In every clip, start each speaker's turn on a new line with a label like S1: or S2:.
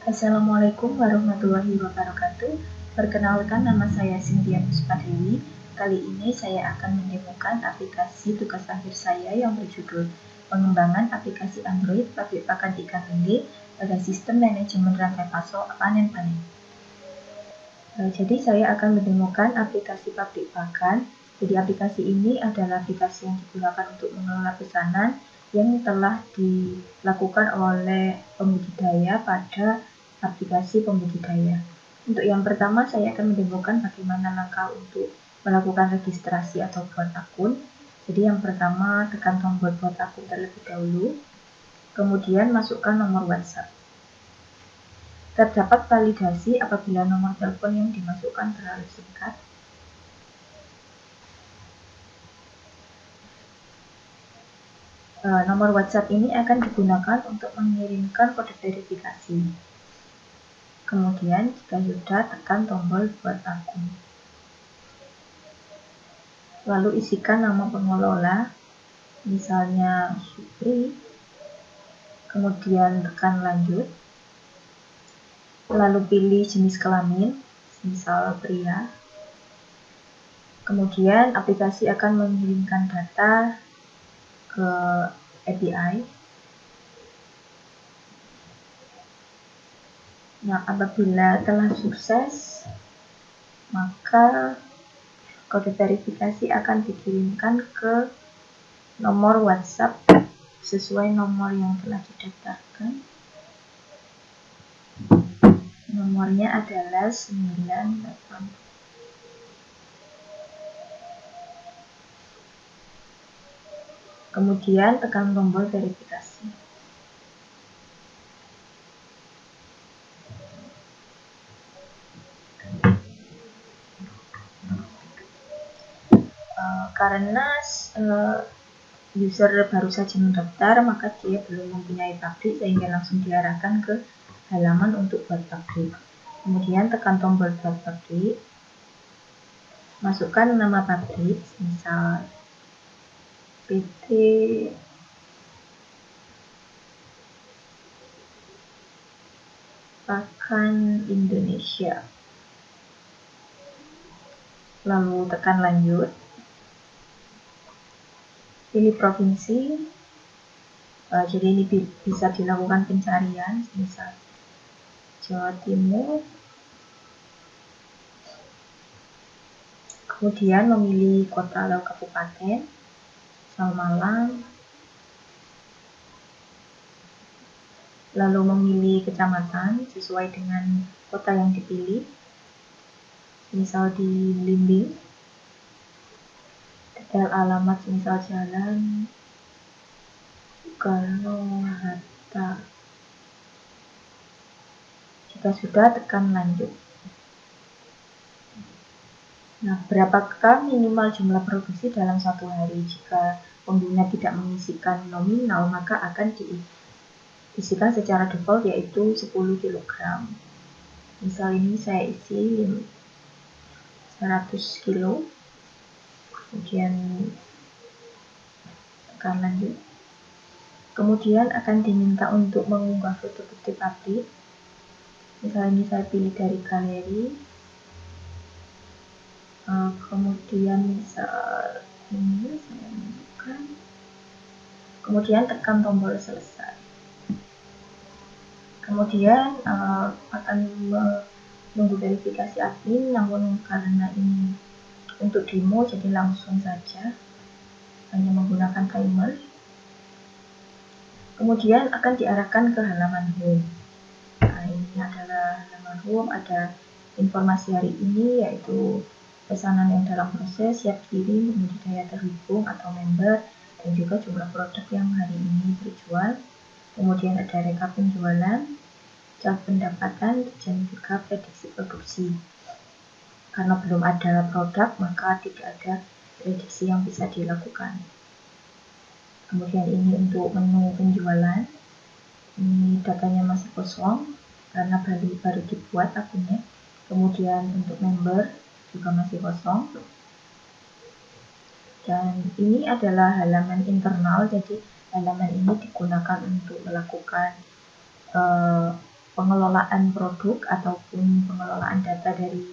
S1: Assalamualaikum warahmatullahi wabarakatuh. Perkenalkan, nama saya Cynthia Puspadewi. Kali ini saya akan mendemokan aplikasi tugas akhir saya yang berjudul Pengembangan Aplikasi Android Pabrik Pakan Ikan Lele pada Sistem Manajemen Rantai Pasok Panen-Panen. Jadi saya akan mendemokan aplikasi pabrik pakan. Jadi aplikasi ini adalah aplikasi yang digunakan untuk mengelola pesanan yang telah dilakukan oleh pembudidaya pada aplikasi pembudidaya. Untuk yang pertama, saya akan mendemokan bagaimana langkah untuk melakukan registrasi atau buat akun. Jadi yang pertama, tekan tombol buat akun terlebih dahulu, kemudian masukkan nomor WhatsApp. Terdapat validasi apabila nomor telepon yang dimasukkan terlalu singkat. Nomor WhatsApp ini akan digunakan untuk mengirimkan kode verifikasi. Kemudian jika sudah, tekan tombol buat akun. Lalu isikan nama pengelola, misalnya Supri. Kemudian tekan lanjut. Lalu pilih jenis kelamin, misal pria. Kemudian aplikasi akan mengirimkan data ke API. Nah, apabila telah sukses, maka kode verifikasi akan dikirimkan ke nomor WhatsApp sesuai nomor yang telah didaftarkan. Nomornya adalah 98. Kemudian tekan tombol verifikasi. Karena user baru saja mendaftar, maka dia belum mempunyai pabrik sehingga langsung diarahkan ke halaman untuk buat pabrik. Kemudian tekan tombol buat pabrik, masukkan nama pabrik, misal PT Pakan Indonesia. Lalu tekan lanjut. Pilih provinsi. Jadi ini bisa dilakukan pencarian, misal Jawa Timur. Kemudian memilih kota atau kabupaten, misal Malang. Lalu memilih kecamatan sesuai dengan kota yang dipilih, misal di Limbing. Detail alamat, misal Jalan Soekarno-Hatta. Jika sudah, tekan lanjut. Nah, berapakah minimal jumlah produksi dalam satu hari? Jika pengguna tidak mengisikan nominal, maka akan diisikan secara default, yaitu 10 kg. Misal ini saya isi 100 kg. Kemudian tekan lanjut. Kemudian akan diminta untuk mengunggah foto bukti pabrik. Misalnya ini saya pilih dari galeri. Kemudian misal ini saya masukkan. Kemudian tekan tombol selesai. Kemudian akan menunggu verifikasi admin, namun karena ini untuk demo jadi langsung saja, hanya menggunakan timer. Kemudian akan diarahkan ke halaman home. Nah, ini adalah halaman home, ada informasi hari ini, yaitu pesanan yang dalam proses, siap kirim, pembudidaya terhubung atau member, dan juga jumlah produk yang hari ini terjual. Kemudian ada rekap penjualan, cat pendapatan, dan juga prediksi produksi. Karena belum ada produk, maka tidak ada prediksi yang bisa dilakukan. Kemudian ini untuk menu penjualan. Ini datanya masih kosong karena baru dibuat akunnya. Kemudian untuk member juga masih kosong. Dan ini adalah halaman internal, jadi halaman ini digunakan untuk melakukan pengelolaan produk ataupun pengelolaan data dari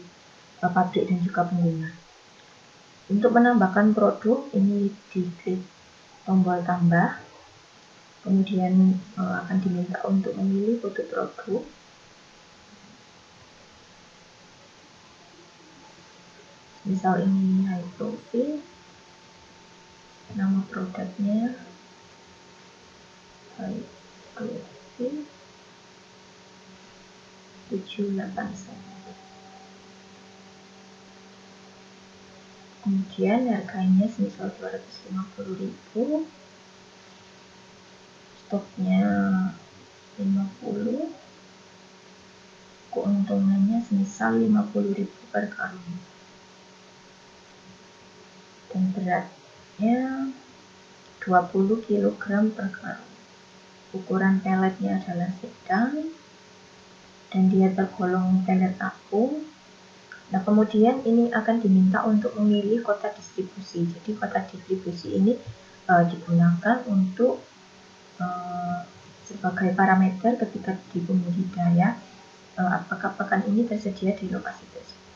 S1: pabrik dan juga pengguna. Untuk menambahkan produk, ini diklik tombol tambah, kemudian akan diminta untuk memilih kode produk. Misal ini high profile, nama produknya high profile 781. Kemudian harganya semisal 250.000, stoknya 50, keuntungannya semisal 50.000 per karung, dan beratnya 20 kg per karung. Ukuran peletnya adalah sedang dan dia tergolong pelet apung. Nah, kemudian ini akan diminta untuk memilih kota distribusi. Jadi kota distribusi ini digunakan untuk sebagai parameter ketika di pembudidaya apakah pakan ini tersedia di lokasi tersebut,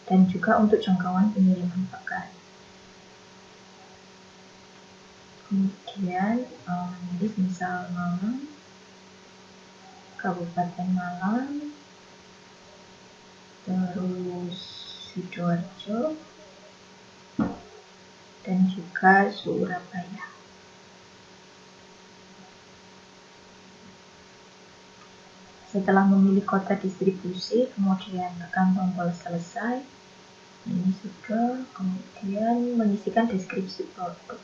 S1: dan juga untuk jangkauan pengiriman pakan. Kemudian ini misal Malang, Kabupaten Malang, terus Sidoarjo, dan juga Surabaya. Setelah memilih kota distribusi, kemudian tekan tombol selesai. Ini sudah, kemudian mengisikan deskripsi produk.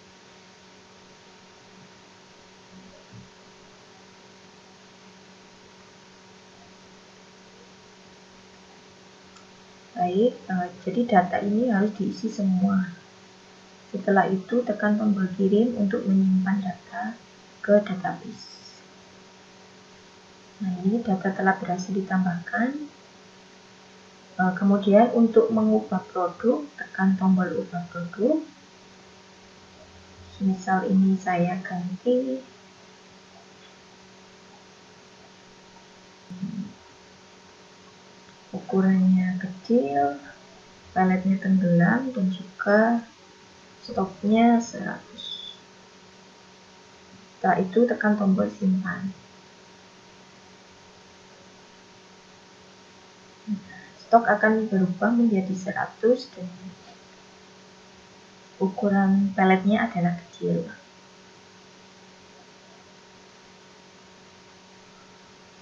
S1: Baik, jadi data ini harus diisi semua. Setelah itu tekan tombol kirim untuk menyimpan data ke database. Nah, ini data telah berhasil ditambahkan. Kemudian untuk mengubah produk, tekan tombol ubah produk. Misal ini saya ganti ukurannya kecil, peletnya tenggelam, dan juga stoknya 100. Setelah itu tekan tombol simpan. Stok akan berubah menjadi 100 dan ukuran peletnya adalah kecil.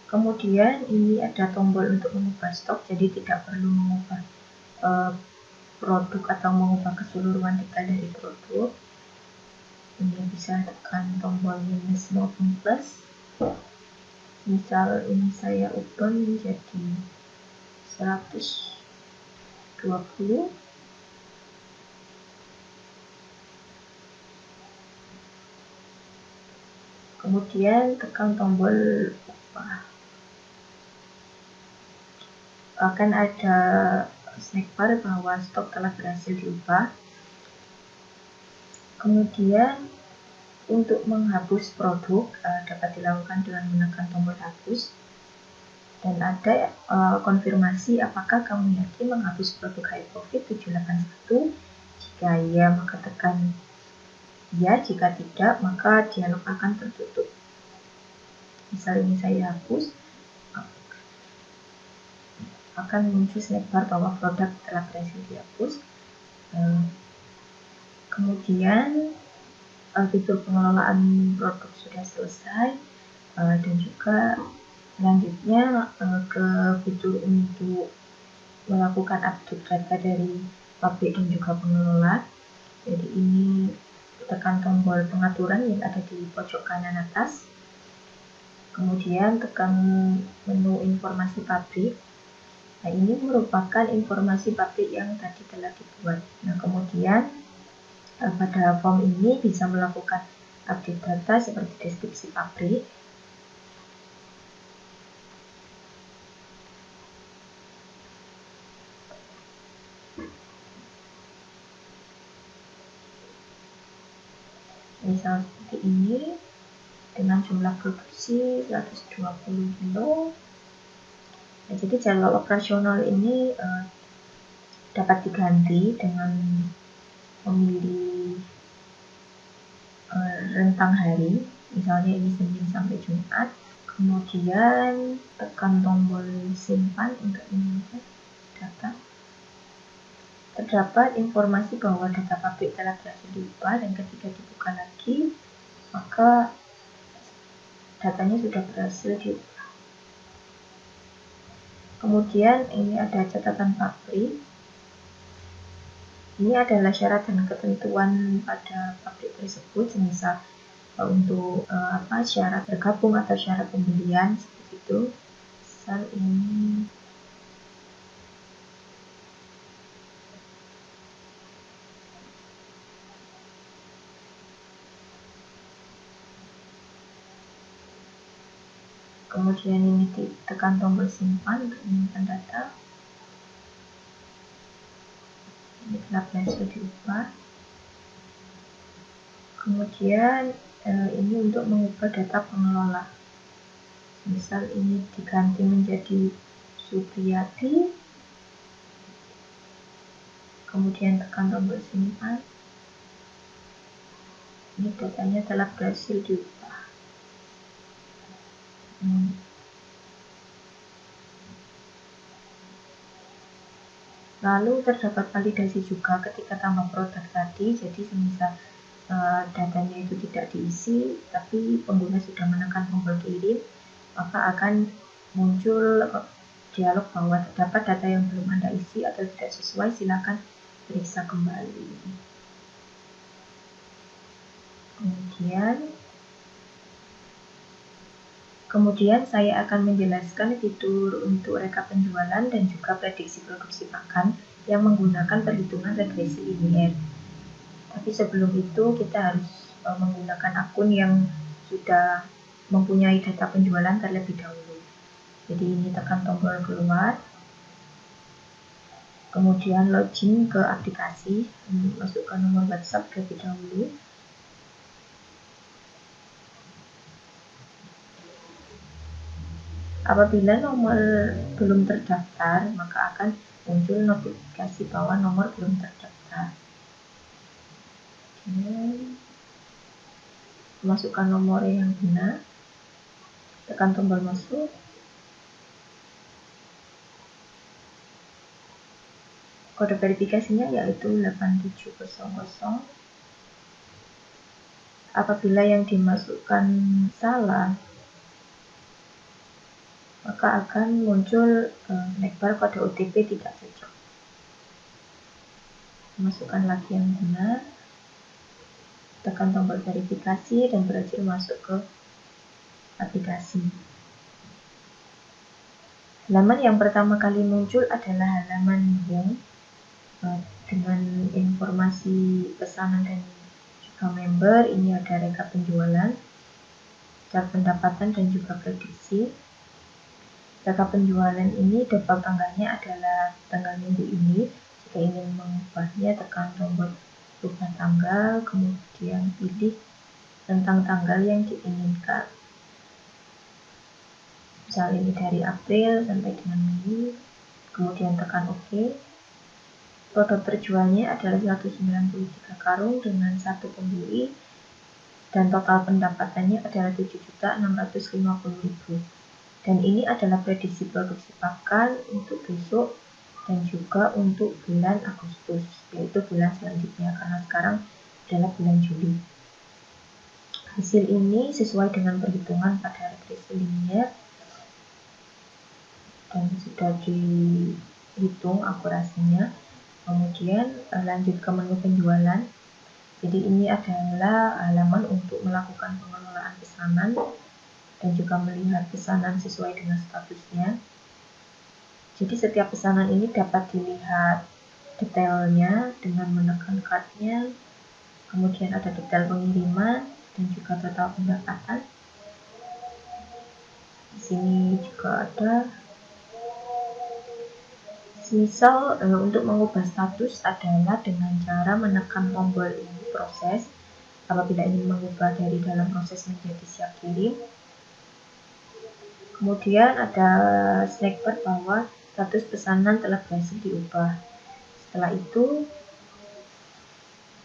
S1: Kemudian ini ada tombol untuk mengubah stok, jadi tidak perlu mengubah produk atau mengubah keseluruhan detail dari produk. Ini bisa tekan tombol minus maupun plus. Misal ini saya ubah menjadi 120. Kemudian tekan tombol ubah. Akan ada snack bar bahwa stok telah berhasil diubah. Kemudian untuk menghapus produk dapat dilakukan dengan menekan tombol hapus. Dan ada konfirmasi apakah kamu yakin menghapus produk high profit 781. Jika ya, maka tekan ya. Jika tidak, maka dialog akan tertutup. Misal ini saya hapus, akan muncul snack bar bahwa produk telah berhasil dihapus. Kemudian fitur pengelolaan produk sudah selesai, dan juga selanjutnya ke fitur untuk melakukan update data dari pabrik dan juga pengelola. Jadi ini tekan tombol pengaturan yang ada di pojok kanan atas. Kemudian tekan menu informasi pabrik. Nah, ini merupakan informasi pabrik yang tadi telah dibuat. Nah, kemudian pada form ini bisa melakukan update data seperti deskripsi pabrik, misal seperti ini, dan dengan jumlah produksi 120 kilo. Nah, jadi jadwal operasional ini dapat diganti dengan memilih rentang hari, misalnya ini Senin sampai Jumat. Kemudian tekan tombol simpan untuk melihat data. Terdapat informasi bahwa data pabrik telah berhasil diubah, dan ketika dibuka lagi maka datanya sudah berhasil diubah. Kemudian ini ada catatan pabrik. Ini adalah syarat dan ketentuan pada pabrik tersebut, semisal untuk syarat bergabung atau syarat pembelian seperti itu. Misal ini kemudian ini ditekan tombol simpan untuk menyimpan data. Ini telah berhasil diubah. Kemudian ini untuk mengubah data pengelola. Misal ini diganti menjadi Supriyati. Kemudian tekan tombol simpan. Ini datanya telah berhasil diubah. Lalu terdapat validasi juga ketika tambah produk tadi. Jadi semisal datanya itu tidak diisi, tapi pengguna sudah menekan tombol kirim, maka akan muncul dialog bahwa terdapat data yang belum Anda isi atau tidak sesuai, silakan periksa kembali. Kemudian saya akan menjelaskan fitur untuk rekap penjualan dan juga prediksi produksi pakan yang menggunakan perhitungan regresi linier. Tapi sebelum itu kita harus menggunakan akun yang sudah mempunyai data penjualan terlebih dahulu. Jadi ini tekan tombol keluar, kemudian login ke aplikasi, masukkan nomor WhatsApp terlebih dahulu. Apabila nomor belum terdaftar, maka akan muncul notifikasi bahwa nomor belum terdaftar. Masukkan nomor yang benar, tekan tombol masuk. Kode verifikasinya yaitu 8700. Apabila yang dimasukkan salah, maka akan muncul lekbar kode OTP tidak cocok. Masukkan lagi yang benar, tekan tombol verifikasi dan berhasil masuk ke aplikasi. Halaman yang pertama kali muncul adalah halaman home dengan informasi pesanan dan juga member. Ini ada rekap penjualan, chart pendapatan dan juga prediksi. Rekap penjualan ini default tanggalnya adalah tanggal minggu ini. Jika ingin mengubahnya, tekan tombol ubah tanggal, kemudian pilih tentang tanggal yang diinginkan. Misal ini dari April sampai dengan Mei, kemudian tekan OK. Produk terjualnya adalah 193 karung dengan 1 pembeli, dan total pendapatannya adalah 7.650.000. Dan ini adalah prediksi produksi pakan untuk besok dan juga untuk bulan Agustus, yaitu bulan selanjutnya, karena sekarang adalah bulan Juli. Hasil ini sesuai dengan perhitungan pada regresi linier dan sudah dihitung akurasinya. Kemudian lanjut ke menu penjualan. Jadi ini adalah halaman untuk melakukan pengelolaan pesanan dan juga melihat pesanan sesuai dengan statusnya. Jadi setiap pesanan ini dapat dilihat detailnya dengan menekan card-nya. Kemudian ada detail pengiriman dan juga total pendapatan. Di sini juga ada. Misal untuk mengubah status adalah dengan cara menekan tombol ini proses, apabila ingin mengubah dari dalam proses menjadi siap kirim. Kemudian ada snack bar bahwa status pesanan telah berhasil diubah. Setelah itu,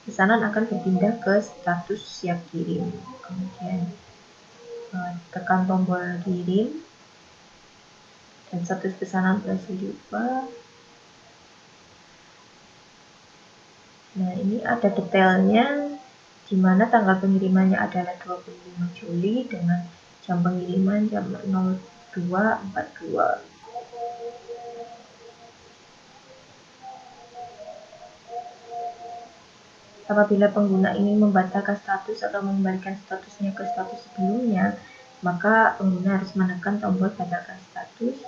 S1: pesanan akan berpindah ke status siap kirim. Kemudian tekan tombol kirim dan status pesanan berhasil diubah. Nah, ini ada detailnya, di mana tanggal pengirimannya adalah 25 Juli dengan jam pengiriman jam 02.42. Apabila pengguna ingin membatalkan status atau mengembalikan statusnya ke status sebelumnya, maka pengguna harus menekan tombol batalkan status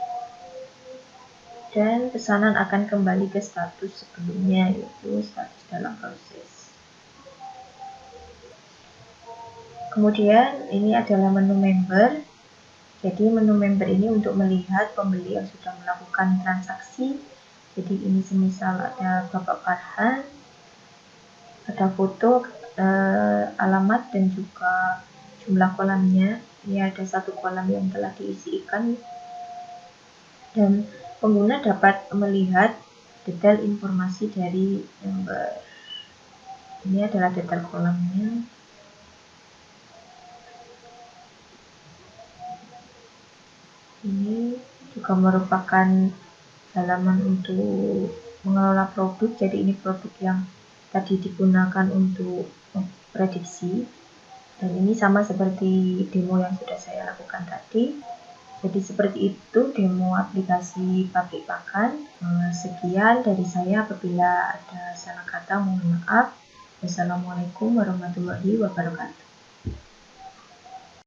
S1: dan pesanan akan kembali ke status sebelumnya, yaitu status dalam proses. Kemudian ini adalah menu member. Jadi menu member ini untuk melihat pembeli yang sudah melakukan transaksi. Jadi ini semisal ada Bapak Farhan, ada foto, alamat dan juga jumlah kolamnya. Ini ada satu kolam yang telah diisikan dan pengguna dapat melihat detail informasi dari member. Ini adalah detail kolamnya. Ini juga merupakan halaman untuk mengelola produk. Jadi ini produk yang tadi digunakan untuk prediksi, dan ini sama seperti demo yang sudah saya lakukan tadi. Jadi seperti itu demo aplikasi pabrik pakan. Sekian dari saya, apabila ada salah kata mohon maaf. Wassalamualaikum warahmatullahi wabarakatuh.